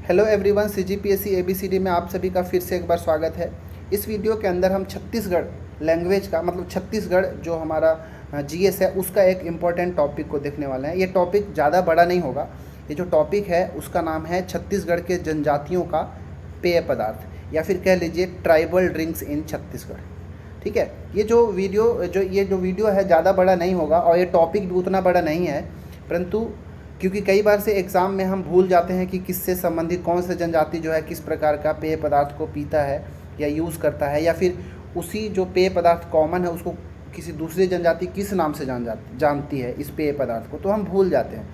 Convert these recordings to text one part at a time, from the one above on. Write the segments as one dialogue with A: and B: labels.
A: Hello everyone, CGPSC ABCD में आप सभी का फिर से एक बार स्वागत है। इस वीडियो के अंदर हम छत्तीसगढ़ लैंग्वेज का मतलब छत्तीसगढ़ जो हमारा जीएस है उसका एक इम्पॉर्टेंट टॉपिक को देखने वाले हैं। ये टॉपिक ज़्यादा बड़ा नहीं होगा। ये जो टॉपिक है उसका नाम है छत्तीसगढ़ के जनजातियों का पेय पदार्थ या फिर कह लीजिए ट्राइबल ड्रिंक्स इन छत्तीसगढ़। ठीक है, ये जो वीडियो है ज़्यादा बड़ा नहीं होगा और ये टॉपिक भी उतना बड़ा नहीं है, परंतु क्योंकि कई बार से एग्ज़ाम में हम भूल जाते हैं कि किससे संबंधित कौन सा जनजाति जो है किस प्रकार का पेय पदार्थ को पीता है या यूज़ करता है, या फिर उसी जो पेय पदार्थ कॉमन है उसको किसी दूसरी जनजाति किस नाम से जानती है इस पेय पदार्थ को, तो हम भूल जाते हैं।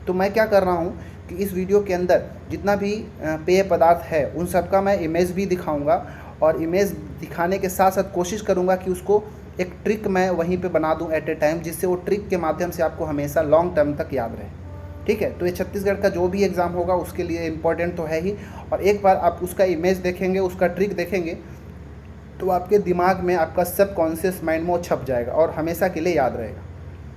A: तो मैं क्या कर रहा हूँ कि इस वीडियो के अंदर जितना भी पेय पदार्थ है उन सब का मैं इमेज भी दिखाऊँगा और इमेज दिखाने के साथ साथ कोशिश करूँगा कि उसको एक ट्रिक मैं वहीं पे बना दूं एट ए टाइम, जिससे वो ट्रिक के माध्यम से आपको हमेशा लॉन्ग टर्म तक याद रहे। ठीक है, तो ये छत्तीसगढ़ का जो भी एग्ज़ाम होगा उसके लिए इम्पोर्टेंट तो है ही, और एक बार आप उसका इमेज देखेंगे, उसका ट्रिक देखेंगे तो आपके दिमाग में, आपका सबकॉन्शियस माइंड में वो छप जाएगा और हमेशा के लिए याद रहेगा।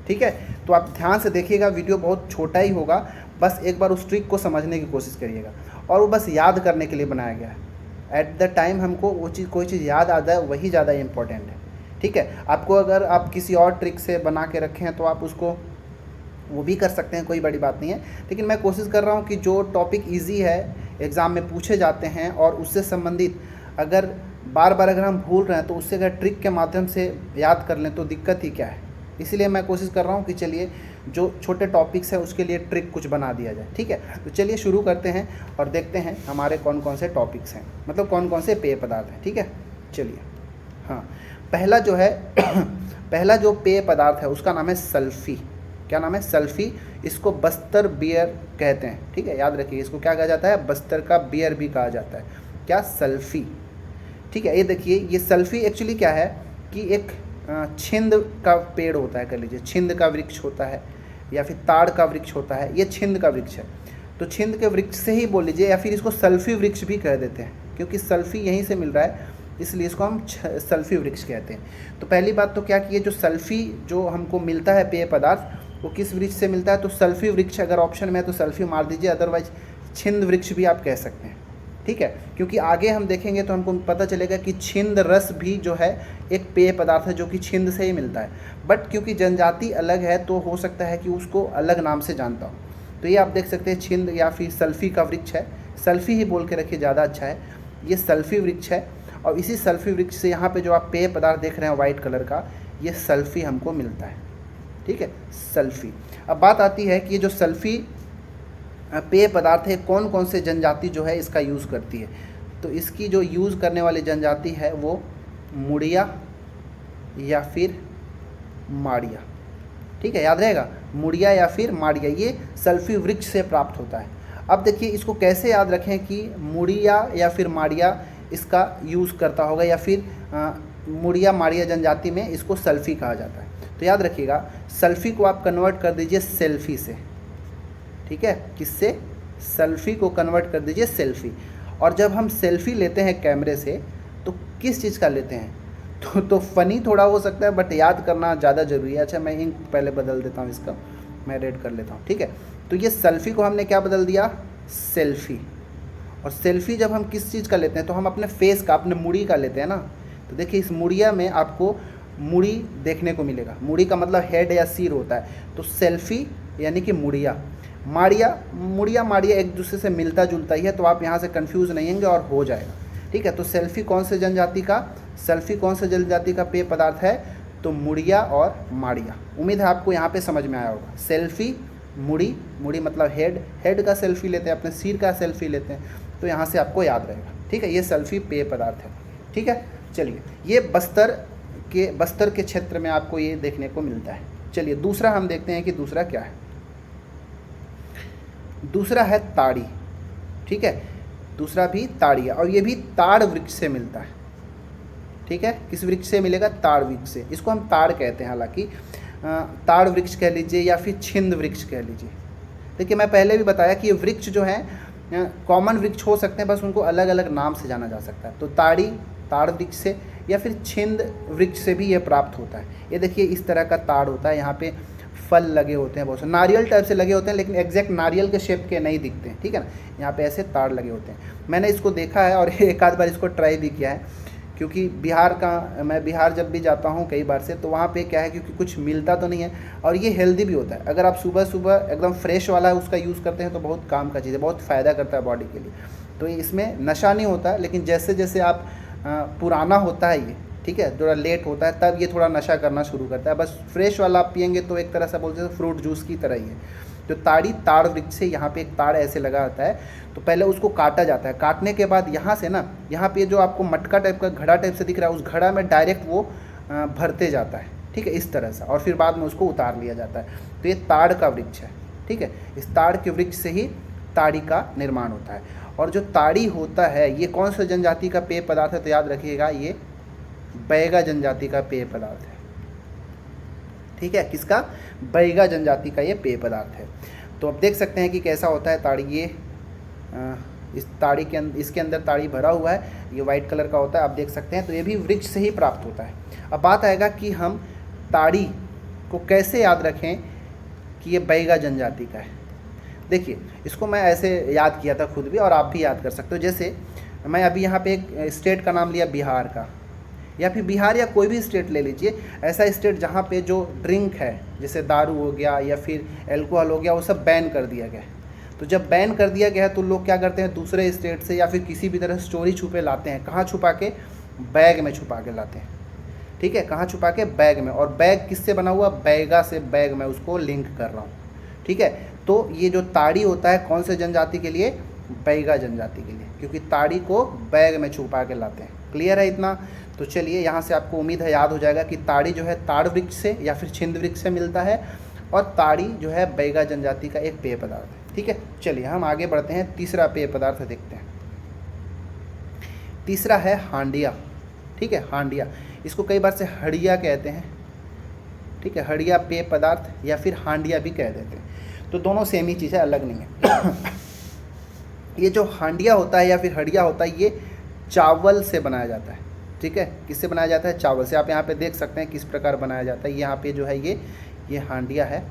A: ठीक है, तो आप ध्यान से देखिएगा, वीडियो बहुत छोटा ही होगा, बस एक बार उस ट्रिक को समझने की कोशिश करिएगा और वो बस याद करने के लिए बनाया गया है। एट द टाइम हमको वो चीज़ कोई चीज़ याद आ जाए वही ज़्यादा इंपॉर्टेंट है। ठीक है, आपको अगर आप किसी और ट्रिक से बना के रखे हैं तो आप उसको वो भी कर सकते हैं, कोई बड़ी बात नहीं है, लेकिन मैं कोशिश कर रहा हूँ कि जो टॉपिक इजी है, एग्ज़ाम में पूछे जाते हैं और उससे संबंधित अगर बार बार अगर हम भूल रहे हैं तो उससे अगर ट्रिक के माध्यम से याद कर लें तो दिक्कत ही क्या है। इसीलिए मैं कोशिश कर रहा हूँ कि चलिए जो छोटे टॉपिक्स हैं उसके लिए ट्रिक कुछ बना दिया जाए। ठीक है, तो चलिए शुरू करते हैं और देखते हैं हमारे कौन कौन से टॉपिक्स हैं, मतलब कौन कौन से पेय पदार्थ हैं। ठीक है, चलिए। हाँ, पहला जो है पहला जो पेय पदार्थ है उसका नाम है सल्फ़ी। क्या नाम है? सल्फ़ी। इसको बस्तर बियर कहते हैं। ठीक है, याद रखिए, इसको क्या कहा जाता है? बस्तर का बियर भी कहा जाता है। क्या? सल्फ़ी। ठीक है, ये देखिए, ये सल्फ़ी एक्चुअली क्या है कि एक छिंद का पेड़ होता है, कह लीजिए छिंद का वृक्ष होता है या फिर ताड़ का वृक्ष होता है। ये छिंद का वृक्ष है, तो छिंद के वृक्ष से ही बोल लीजिए, या फिर इसको सल्फ़ी वृक्ष भी कह देते हैं क्योंकि सल्फ़ी यहीं से मिल रहा है, इसलिए इसको हम सल्फ़ी वृक्ष कहते हैं। तो पहली बात तो क्या कि ये जो सल्फ़ी जो हमको मिलता है पेय पदार्थ वो किस वृक्ष से मिलता है? तो सल्फ़ी वृक्ष अगर ऑप्शन में है तो सल्फ़ी मार दीजिए, अदरवाइज छिंद वृक्ष भी आप कह सकते हैं। ठीक है, क्योंकि आगे हम देखेंगे तो हमको पता चलेगा कि छिंद रस भी जो है एक पेय पदार्थ है जो कि छिंद से ही मिलता है, बट क्योंकि जनजाति अलग है तो हो सकता है कि उसको अलग नाम से जानता हो। तो ये आप देख सकते हैं छिंद या फिर सल्फ़ी का वृक्ष है, सल्फ़ी ही बोल के रखिए, ज़्यादा अच्छा है। ये सल्फ़ी वृक्ष है और इसी सल्फ़ी वृक्ष से यहाँ पे जो आप पेय पदार्थ देख रहे हैं वाइट कलर का, ये सल्फ़ी हमको मिलता है। ठीक है, सल्फ़ी। अब बात आती है कि ये जो सल्फ़ी पेय पदार्थ है कौन कौन से जनजाति जो है इसका यूज़ करती है। तो इसकी जो यूज़ करने वाली जनजाति है वो मुड़िया या फिर माड़िया। ठीक है, याद रहेगा, मुड़िया या फिर माड़िया, ये सल्फ़ी वृक्ष से प्राप्त होता है। अब देखिए इसको कैसे याद रखें कि मुड़िया या फिर माड़िया इसका यूज़ करता होगा, या फिर मुड़िया माड़िया जनजाति में इसको सल्फ़ी कहा जाता है। तो याद रखिएगा, सल्फ़ी को आप कन्वर्ट कर दीजिए सेल्फ़ी से। ठीक है, किससे? सल्फ़ी को कन्वर्ट कर दीजिए सेल्फ़ी। और जब हम सेल्फ़ी लेते हैं कैमरे से तो किस चीज़ का लेते हैं? तो फ़नी थोड़ा हो सकता है बट याद करना ज़्यादा ज़रूरी है। अच्छा, मैं इंक पहले बदल देता हूँ, इसका मैं रेड कर लेता हूँ। ठीक है, तो ये सल्फ़ी को हमने क्या बदल दिया? सेल्फ़ी। और सेल्फ़ी जब हम किस चीज़ का लेते हैं तो हम अपने फेस का, अपने मुड़ी का लेते हैं ना। तो देखिए इस मुड़िया में आपको मुड़ी देखने को मिलेगा, मुड़ी का मतलब हेड या सिर होता है, तो सेल्फ़ी यानी कि मुड़िया। मुड़िया माड़िया एक दूसरे से मिलता जुलता ही है, तो आप यहाँ से कंफ्यूज नहीं होंगे और हो जाएगा। ठीक है, तो सेल्फ़ी कौन से जनजाति का, सल्फ़ी कौन से जनजाति का पेय पदार्थ है? तो मुड़िया और माड़िया। उम्मीद है आपको यहाँ पे समझ में आया होगा। सेल्फ़ी, मुड़ी, मुड़ी मतलब हेड का सेल्फ़ी लेते हैं, अपने सिर का सेल्फ़ी लेते हैं, तो यहाँ से आपको याद रहेगा। ठीक है, ये सल्फ़ी पेय पदार्थ है। ठीक है, चलिए, ये बस्तर के क्षेत्र में आपको ये देखने को मिलता है। चलिए दूसरा हम देखते हैं कि दूसरा क्या है। दूसरा है ताड़ी। ठीक है, दूसरा भी ताड़ी है और ये भी ताड़ वृक्ष से मिलता है। ठीक है, किस वृक्ष से मिलेगा? ताड़ वृक्ष से। इसको हम ताड़ कहते हैं, हालांकि ताड़ वृक्ष कह लीजिए या फिर छिंद वृक्ष कह लीजिए। देखिए मैं पहले भी बताया कि ये वृक्ष जो है कॉमन वृक्ष हो सकते हैं, बस उनको अलग अलग नाम से जाना जा सकता है। तो ताड़ वृक्ष से या फिर छिंद वृक्ष से भी ये प्राप्त होता है। ये देखिए इस तरह का ताड़ होता है, यहाँ पे फल लगे होते हैं, बहुत से नारियल टाइप से लगे होते हैं, लेकिन एग्जैक्ट नारियल के शेप के नहीं दिखते हैं, ठीक है ना। यहाँ पे ऐसे ताड़ लगे होते हैं। मैंने इसको देखा है और एक आध बार इसको ट्राई भी किया है, क्योंकि मैं बिहार जब भी जाता हूँ कई बार से, तो वहाँ पे क्या है, क्योंकि कुछ मिलता तो नहीं है और ये हेल्दी भी होता है। अगर आप सुबह सुबह एकदम फ्रेश वाला उसका यूज़ करते हैं तो बहुत काम का चीज़ है, बहुत फ़ायदा करता है बॉडी के लिए। तो इसमें नशा नहीं होता, लेकिन जैसे जैसे आप पुराना होता है ये, ठीक है, थोड़ा लेट होता है, तब ये थोड़ा नशा करना शुरू करता है। बस फ्रेश वाला आप पियेंगे तो एक तरह से बोलते हैं फ्रूट जूस की तरह ही है। जो ताड़ वृक्ष से यहाँ पे एक ताड़ ऐसे लगा होता है, तो पहले उसको काटा जाता है। काटने के बाद यहाँ से ना, यहाँ पे जो आपको मटका टाइप का घड़ा टाइप से दिख रहा है, उस घड़ा में डायरेक्ट वो भरते जाता है, ठीक है, इस तरह से, और फिर बाद में उसको उतार लिया जाता है। तो ये ताड़ का वृक्ष है, ठीक है। इस ताड़ के वृक्ष से ही ताड़ी का निर्माण होता है। और जो ताड़ी होता है ये कौन सा जनजाति का पेय पदार्थ है, तो याद रखिएगा ये बैगा जनजाति का पेय पदार्थ है, ठीक है। किसका? बैगा जनजाति का ये पेय पदार्थ है। तो अब देख सकते हैं कि कैसा होता है ताड़ी। ये इस ताड़ी के इसके अंदर ताड़ी भरा हुआ है, ये वाइट कलर का होता है, आप देख सकते हैं। तो ये भी वृक्ष से ही प्राप्त होता है। अब बात आएगा कि हम ताड़ी को कैसे याद रखें कि ये बैगा जनजाति का है। देखिए, इसको मैं ऐसे याद किया था खुद भी, और आप भी याद कर सकते हो। जैसे मैं अभी यहाँ पे एक स्टेट का नाम लिया बिहार का, या फिर बिहार या कोई भी स्टेट ले लीजिए, ऐसा स्टेट जहाँ पे जो ड्रिंक है, जैसे दारू हो गया या फिर एल्कोहल हो गया, वो सब बैन कर दिया गया है। तो जब बैन कर दिया गया है तो लोग क्या करते हैं, दूसरे स्टेट से या फिर किसी भी तरह चोरी छुपे लाते हैं। कहाँ छुपा के? बैग में छुपा के लाते हैं, ठीक है। कहाँ छुपा के? बैग में। और बैग किससे बना हुआ? बैगा से बैग में उसको लिंक कर रहा हूँ, ठीक है। तो ये जो ताड़ी होता है कौन से जनजाति के लिए? बैगा जनजाति के लिए, क्योंकि ताड़ी को बैग में छुपा के लाते हैं। क्लियर है इतना? तो चलिए, यहाँ से आपको उम्मीद है याद हो जाएगा कि ताड़ी जो है ताड़ वृक्ष से या फिर छिंद वृक्ष से मिलता है, और ताड़ी जो है बैगा जनजाति का एक पेय पदार्थ है, ठीक है। चलिए हम आगे बढ़ते हैं, तीसरा पेय पदार्थ देखते हैं। तीसरा है हांडिया, ठीक है। हांडिया, इसको कई बार से हड़िया कहते हैं, ठीक है। हड़िया पेय पदार्थ या फिर हांडिया भी कह देते हैं, तो दोनों सेम ही चीज़ है, अलग नहीं है। ये जो हांडिया होता है या फिर हड़िया होता है, ये चावल से बनाया जाता है, ठीक है। किससे बनाया जाता है? चावल से। आप यहाँ पे देख सकते हैं किस प्रकार बनाया जाता है। यहाँ पे जो है ये हांडिया है,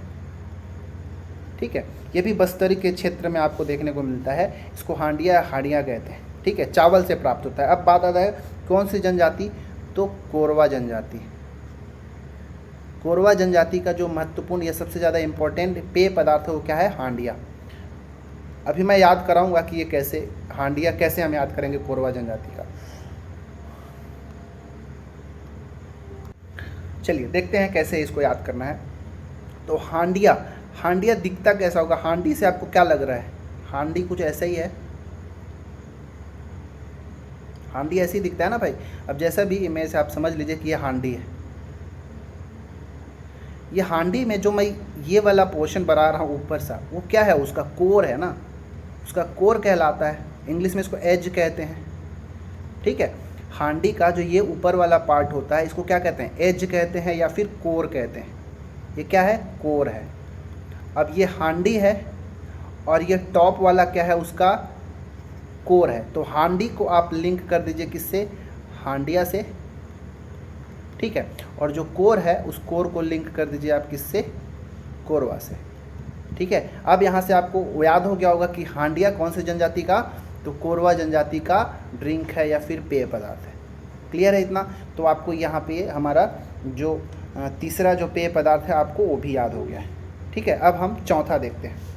A: ठीक है। ये भी बस्तरी के क्षेत्र में आपको देखने को मिलता है। इसको हांडिया कहते हैं, ठीक है। चावल से प्राप्त होता है। अब बात आता है कौन सी जनजाति? तो कोरवा जनजाति। कोरवा जनजाति का जो महत्वपूर्ण या सबसे ज़्यादा इम्पोर्टेंट पेय पदार्थ है वो क्या है? हांडिया। अभी मैं याद कराऊंगा कि ये कैसे, हांडिया कैसे हम याद करेंगे कोरवा जनजाति का। चलिए देखते हैं कैसे इसको याद करना है। तो हांडिया दिखता कैसा होगा? हांडी से आपको क्या लग रहा है? हांडी कुछ ऐसा ही है, हांडी ऐसे ही दिखता है ना भाई। अब जैसा भी इमेज से आप समझ लीजिए कि ये हांडी है। ये हांडी में जो मैं ये वाला पोर्शन बना रहा हूँ ऊपर सा, वो क्या है? उसका कोर है ना, उसका कोर कहलाता है। इंग्लिश में इसको एज कहते हैं, ठीक है। हांडी का जो ये ऊपर वाला पार्ट होता है, इसको क्या कहते हैं? एज कहते हैं या फिर कोर कहते हैं। ये क्या है? कोर है। अब ये हांडी है और ये टॉप वाला क्या है? उसका कोर है। तो हांडी को आप लिंक कर दीजिए किससे? हांडिया से, ठीक है। और जो कोर है उस कोर को लिंक कर दीजिए आप किससे? कोरवा से, ठीक है। अब यहाँ से आपको याद हो गया होगा कि हांडिया कौन से जनजाति का? तो कोरवा जनजाति का ड्रिंक है या फिर पेय पदार्थ है। क्लियर है इतना? तो आपको यहाँ पे हमारा जो तीसरा जो पेय पदार्थ है आपको वो भी याद हो गया है, ठीक है। अब हम चौथा देखते हैं।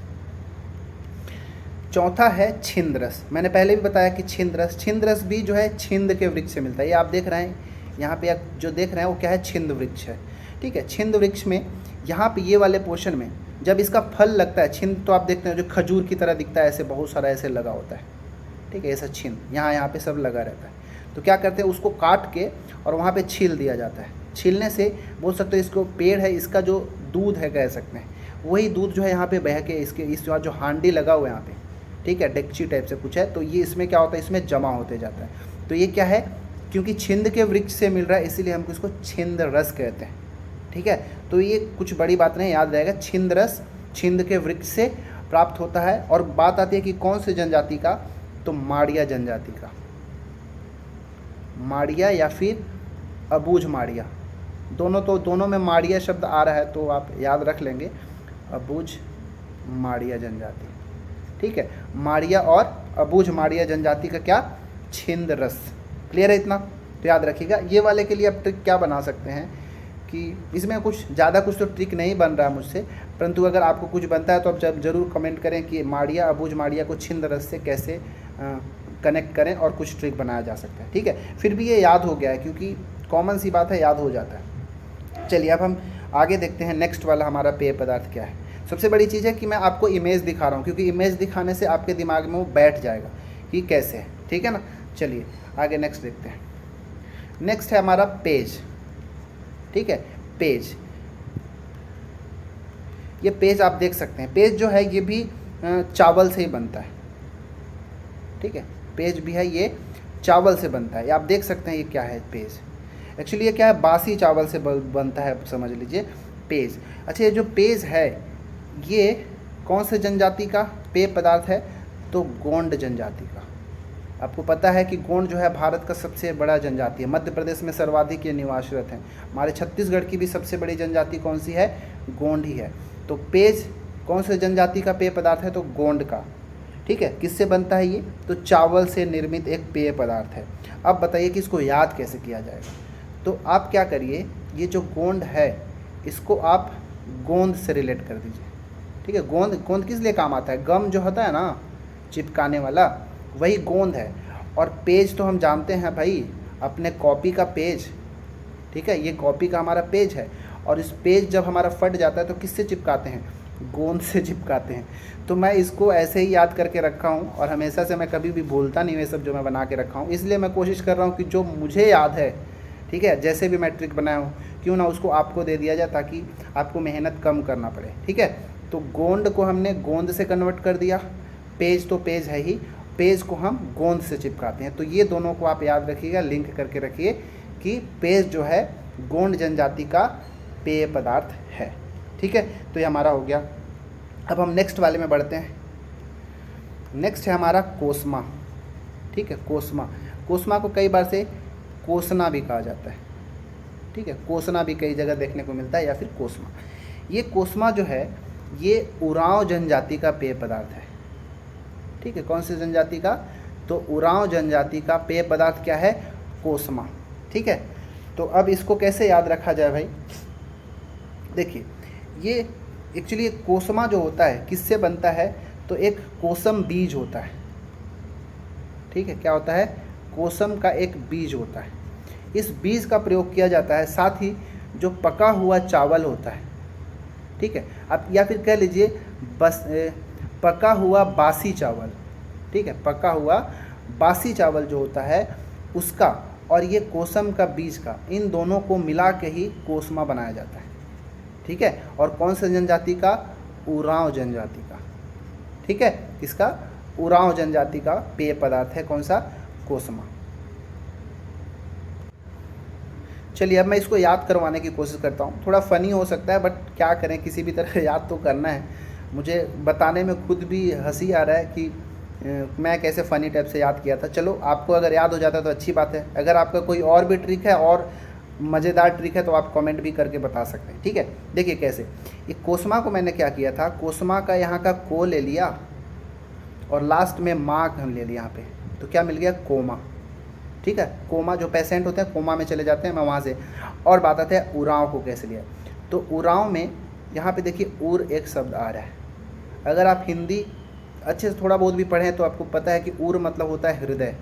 A: चौथा है छिंद रस। मैंने पहले भी बताया कि छिंद रस भी जो है छिंद के वृक्ष से मिलता है। ये आप देख रहे हैं, यहाँ पे आप जो देख रहे हैं वो क्या है? छिंद वृक्ष है, ठीक है। छिंद वृक्ष में यहाँ पे ये वाले पोर्शन में जब इसका फल लगता है, छिंद तो आप देखते हैं जो खजूर की तरह दिखता है, ऐसे बहुत सारा ऐसे लगा होता है, ठीक है। ऐसा छिंद यहाँ पे सब लगा रहता है। तो क्या करते हैं? उसको काट के और वहाँ पे छील दिया जाता है। छीलने से बोल सकते हो इसको पेड़ है, इसका जो दूध है कह सकते हैं, वही दूध जो है यहाँ पे बह के इस जो हांडी लगा हुआ है यहाँ पे, ठीक है, डेक्ची टाइप से कुछ है, तो ये इसमें क्या होता है? इसमें जमा होते जाता है। तो ये क्या है? क्योंकि छिंद के वृक्ष से मिल रहा है इसीलिए हम इसको छिंद रस कहते हैं, ठीक है। तो ये कुछ बड़ी बात नहीं, याद रहेगा। छिंद रस छिंद के वृक्ष से प्राप्त होता है। और बात आती है कि कौन से जनजाति का? तो माड़िया जनजाति का। माड़िया या फिर अबूझ माड़िया, दोनों में माड़िया शब्द आ रहा है तो आप याद रख लेंगे, अबूझ माड़िया जनजाति। ठीक है, माड़िया और अबूझ माड़िया जनजाति का क्या, छिंद रस। क्लियर है इतना? तो याद रखिएगा। ये वाले के लिए आप ट्रिक क्या बना सकते हैं कि इसमें कुछ ज़्यादा कुछ तो ट्रिक नहीं बन रहा है मुझसे, परंतु अगर आपको कुछ बनता है तो आप ज़रूर कमेंट करें कि माड़िया अबूझ माड़िया को छिंद रस से कैसे कनेक्ट करें और कुछ ट्रिक बनाया जा सकता है। ठीक है, फिर भी ये याद हो गया है क्योंकि कॉमन सी बात है, याद हो जाता है। चलिए अब हम आगे देखते हैं नेक्स्ट वाला हमारा पेय पदार्थ क्या है। सबसे बड़ी चीज़ है कि मैं आपको इमेज दिखा रहा हूँ, क्योंकि इमेज दिखाने से आपके दिमाग में वो बैठ जाएगा कि कैसे है। ठीक है ना? चलिए आगे नेक्स्ट देखते हैं। नेक्स्ट है हमारा पेज। ठीक है, पेज। ये पेज आप देख सकते हैं, पेज जो है ये भी चावल से ही बनता है। ठीक है, पेज भी है, ये चावल से बनता है। ये आप देख सकते हैं ये क्या है पेज। एक्चुअली ये क्या है, बासी चावल से बनता है, समझ लीजिए पेज। अच्छा, ये जो पेज है ये कौन से जनजाति का पेय पदार्थ है? तो गोंड जनजाति का। आपको पता है कि गोंड जो है भारत का सबसे बड़ा जनजाति है, मध्य प्रदेश में सर्वाधिक ये निवासरत हैं। हमारे छत्तीसगढ़ की भी सबसे बड़ी जनजाति कौन सी है? गोंड ही है। तो पेज कौन से जनजाति का पेय पदार्थ है? तो गोंड का। ठीक है, किससे बनता है ये? तो चावल से निर्मित एक पेय पदार्थ है। अब बताइए कि इसको याद कैसे किया जाएगा। तो आप क्या करिए, ये जो गोंड है इसको आप गोंद से रिलेट कर दीजिए। ठीक है, गोंद किस लिए काम आता है? गम जो होता है ना चिपकाने वाला, वही गोंद है। और पेज तो हम जानते हैं भाई, अपने कॉपी का पेज। ठीक है, ये कॉपी का हमारा पेज है, और इस पेज जब हमारा फट जाता है तो किससे चिपकाते हैं? गोंद से चिपकाते हैं। तो मैं इसको ऐसे ही याद करके रखा हूँ, और हमेशा से मैं कभी भी भूलता नहीं ये सब जो मैं बना के रखा हूँ। इसलिए मैं कोशिश कर रहा हूँ कि जो मुझे याद है, ठीक है, जैसे भी मैं ट्रिक बनाया हूँ, क्यों ना उसको आपको दे दिया जाए ताकि आपको मेहनत कम करना पड़े। ठीक है, तो गोंड को हमने गोंद से कन्वर्ट कर दिया, पेज तो पेज है ही, पेज को हम गोंद से चिपकाते हैं। तो ये दोनों को आप याद रखिएगा, लिंक करके रखिए कि पेज जो है गोंड जनजाति का पेय पदार्थ है। ठीक है, तो ये हमारा हो गया। अब हम नेक्स्ट वाले में बढ़ते हैं। नेक्स्ट है हमारा कोसमा। ठीक है, कोसमा। कोसमा को कई बार से कोसना भी कहा जाता है। ठीक है, कोसना भी कई जगह देखने को मिलता है, या फिर कोसमा। ये कोसमा जो है ये उरांव जनजाति का पेय पदार्थ है। ठीक है, कौन सी जनजाति का? तो उरांव जनजाति का पेय पदार्थ क्या है? कोसमा। ठीक है, तो अब इसको कैसे याद रखा जाए भाई? देखिए, ये एक्चुअली कोसमा जो होता है किससे बनता है? तो एक कोसम बीज होता है। ठीक है, क्या होता है? कोसम का एक बीज होता है। इस बीज का प्रयोग किया जाता है, साथ ही जो पका हुआ चावल होता है। ठीक है, आप या फिर कह लीजिए बस पका हुआ बासी चावल। ठीक है, पका हुआ बासी चावल जो होता है उसका और ये कोसम का बीज का, इन दोनों को मिला के ही कोसमा बनाया जाता है। ठीक है, और कौन सा जनजाति का? उरांव जनजाति का। ठीक है, किसका? उरांव जनजाति का पेय पदार्थ है कौन सा? कोसमा। चलिए अब मैं इसको याद करवाने की कोशिश करता हूँ। थोड़ा फ़नी हो सकता है, बट क्या करें, किसी भी तरह याद तो करना है। मुझे बताने में खुद भी हंसी आ रहा है कि मैं कैसे फ़नी टाइप से याद किया था। चलो, आपको अगर याद हो जाता है तो अच्छी बात है। अगर आपका कोई और भी ट्रिक है और मज़ेदार ट्रिक है तो आप कमेंट भी करके बता सकते हैं। ठीक है, देखिए कैसे। ये कोसमा को मैंने क्या किया था, कोसमा का यहाँ का को ले लिया और लास्ट में माँ हम ले लिया यहाँ पे, तो क्या मिल गया? कोमा। ठीक है, कोमा, जो पेशेंट होते हैं कोमा में चले जाते हैं, मैं वहाँ से। और बात आते हैं उरांव को कैसे लिया। तो उरांव में यहाँ पे देखिए उर एक शब्द आ रहा है। अगर आप हिंदी अच्छे से थोड़ा बहुत भी पढ़ें तो आपको पता है कि उर मतलब होता है हृदय।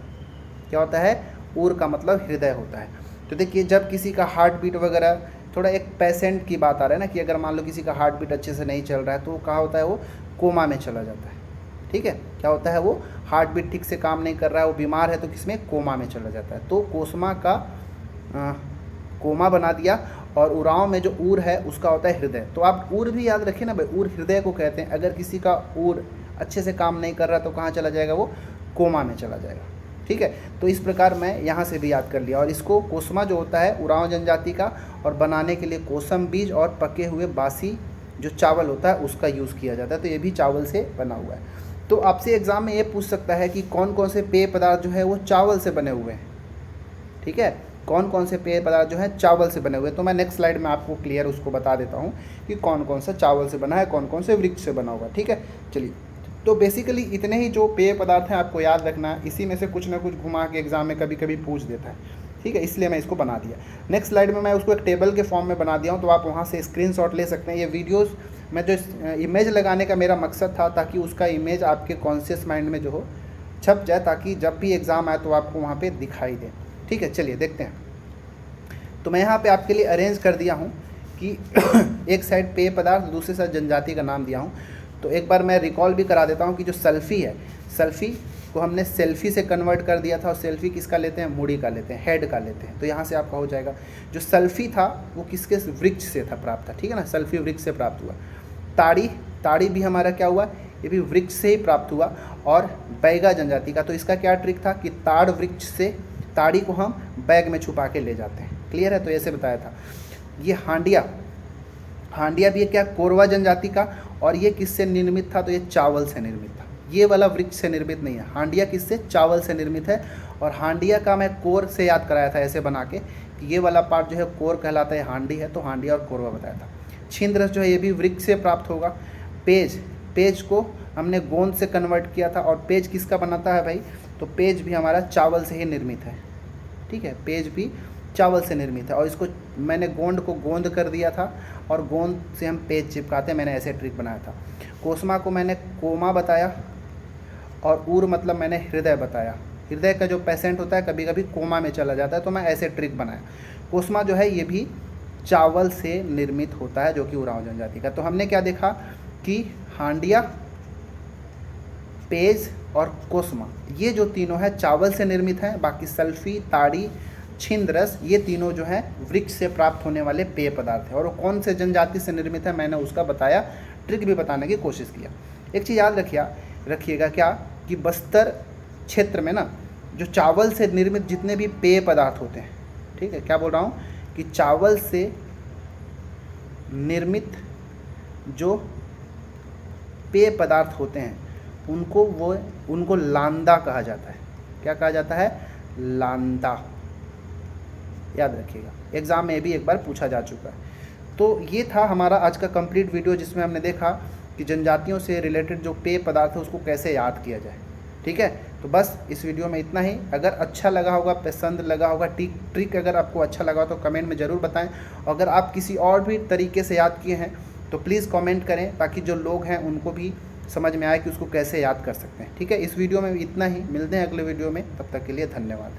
A: क्या होता है? उर का मतलब हृदय होता है। तो देखिए, जब किसी का हार्ट बीट वगैरह, थोड़ा एक पेशेंट की बात आ रहा है ना, कि अगर मान लो किसी का हार्ट बीट अच्छे से नहीं चल रहा है तो कहाँ होता है? वो कोमा में चला जाता है। ठीक है, क्या होता है? वो हार्ट बीट ठीक से काम नहीं कर रहा है, वो बीमार है, तो किसमें? कोमा में चला जाता है। तो कोसमा का कोमा बना दिया, और उरांव में जो ऊर है उसका होता है हृदय। तो आप ऊर भी याद रखें ना भाई, ऊर हृदय को कहते हैं। अगर किसी का ऊर अच्छे से काम नहीं कर रहा तो कहाँ चला जाएगा? वो कोमा में चला जाएगा। ठीक है, तो इस प्रकार मैं यहाँ से भी याद कर लिया। और इसको कोसमा जो होता है उरांव जनजाति का, और बनाने के लिए कोसम बीज और पके हुए बासी जो चावल होता है उसका यूज़ किया जाता है। तो ये भी चावल से बना हुआ है। तो आपसे एग्ज़ाम में ये पूछ सकता है कि कौन कौन से पेय पदार्थ जो है वो चावल से बने हुए हैं। ठीक है, कौन कौन से पेय पदार्थ जो हैं चावल से बने हुए। तो मैं नेक्स्ट स्लाइड में आपको क्लियर उसको बता देता हूँ कि कौन कौन सा चावल से बना है, कौन कौन से वृक्ष से बना होगा। ठीक है, चलिए। तो बेसिकली इतने ही जो पेय पदार्थ हैं आपको याद रखना है, इसी में से कुछ ना कुछ घुमा के एग्जाम में कभी कभी पूछ देता है। ठीक है, इसलिए मैं इसको बना दिया। नेक्स्ट स्लाइड में मैं उसको एक टेबल के फॉर्म में बना दिया हूँ, तो आप वहाँ से स्क्रीनशॉट ले सकते हैं। ये वीडियोस में जो इमेज लगाने का मेरा मकसद था, ताकि उसका इमेज आपके कॉन्शियस माइंड में जो हो छप जाए, ताकि जब भी एग्ज़ाम आए तो आपको वहाँ पे दिखाई दे। ठीक है, चलिए देखते हैं। तो मैं यहाँ पे आपके लिए अरेंज कर दिया हूँ कि एक साइड पेय पदार्थ, दूसरी साइड जनजाति का नाम दिया हूँ। तो एक बार मैं रिकॉल भी करा देता हूँ कि जो सल्फ़ी है, सल्फ़ी को हमने सेल्फी से कन्वर्ट कर दिया था, और सेल्फी किसका लेते हैं, मूड़ी का लेते हैं, हेड का लेते हैं। तो यहाँ से आपका हो जाएगा। जो सल्फ़ी था वो किसके वृक्ष से था प्राप्त था। ठीक है ना, सल्फ़ी वृक्ष से प्राप्त हुआ। ताड़ी, ताड़ी भी हमारा क्या हुआ, ये भी वृक्ष से ही प्राप्त हुआ। और बैगा जनजाति का, तो इसका क्या ट्रिक था कि ताड़ वृक्ष से ताड़ी को हम बैग में छुपा के ले जाते हैं। क्लियर है, तो ऐसे बताया था। ये हांडिया, हांडिया भी है क्या, कोरवा जनजाति का, और ये किससे निर्मित था, तो ये चावल से निर्मित था। ये वाला वृक्ष से निर्मित नहीं है। हांडिया किससे, चावल से निर्मित है। और हांडिया का मैं कोर से याद कराया था ऐसे बना के कि ये वाला पार्ट जो है कोर कहलाता है, हांडी है, तो हांडिया और कोरवा बताया था। छिंद्रस जो है ये भी वृक्ष से प्राप्त होगा। पेज, पेज को हमने गोंद से कन्वर्ट किया था, और पेज किसका बनाता है भाई, तो पेज भी हमारा चावल से ही निर्मित है। ठीक है, पेज भी चावल से निर्मित है। और इसको मैंने गोंद को गोंद कर दिया था, और गोंद से हम पेज चिपकाते हैं, मैंने ऐसे ट्रिक बनाया था। कोस्मा को मैंने कोमा बताया, और ऊर मतलब मैंने हृदय बताया। हृदय का जो पेशेंट होता है कभी कभी कोमा में चला जाता है, तो मैं ऐसे ट्रिक बनाया। कोस्मा जो है ये भी चावल से निर्मित होता है, जो कि उरांव जनजाति का। तो हमने क्या देखा कि हांडिया, पेज और कोस्मा, ये जो तीनों है चावल से निर्मित हैं। बाकी सल्फी, ताड़ी, छिंदरस, ये तीनों जो है वृक्ष से प्राप्त होने वाले पेय पदार्थ है। और वो कौन से जनजाति से निर्मित है मैंने उसका बताया, ट्रिक भी बताने की कोशिश किया। एक चीज़ याद रखिएगा क्या, कि बस्तर क्षेत्र में ना जो चावल से निर्मित जितने भी पेय पदार्थ होते हैं, ठीक है, क्या बोल रहा हूँ कि चावल से निर्मित जो पेय पदार्थ होते हैं उनको लांदा कहा जाता है। क्या कहा जाता है, लांदा। याद रखिएगा, एग्ज़ाम में भी एक बार पूछा जा चुका है। तो ये था हमारा आज का कंप्लीट वीडियो, जिसमें हमने देखा कि जनजातियों से रिलेटेड जो पेय पदार्थ है उसको कैसे याद किया जाए। ठीक है, तो बस इस वीडियो में इतना ही। अगर अच्छा लगा होगा, पसंद लगा होगा, ट्रिक अगर आपको अच्छा लगा तो कमेंट में ज़रूर बताएं। अगर आप किसी और भी तरीके से याद किए हैं तो प्लीज़ कमेंट करें, ताकि जो लोग हैं उनको भी समझ में आए कि उसको कैसे याद कर सकते हैं। ठीक है, इस वीडियो में इतना ही। मिलते हैं अगले वीडियो में, तब तक के लिए धन्यवाद।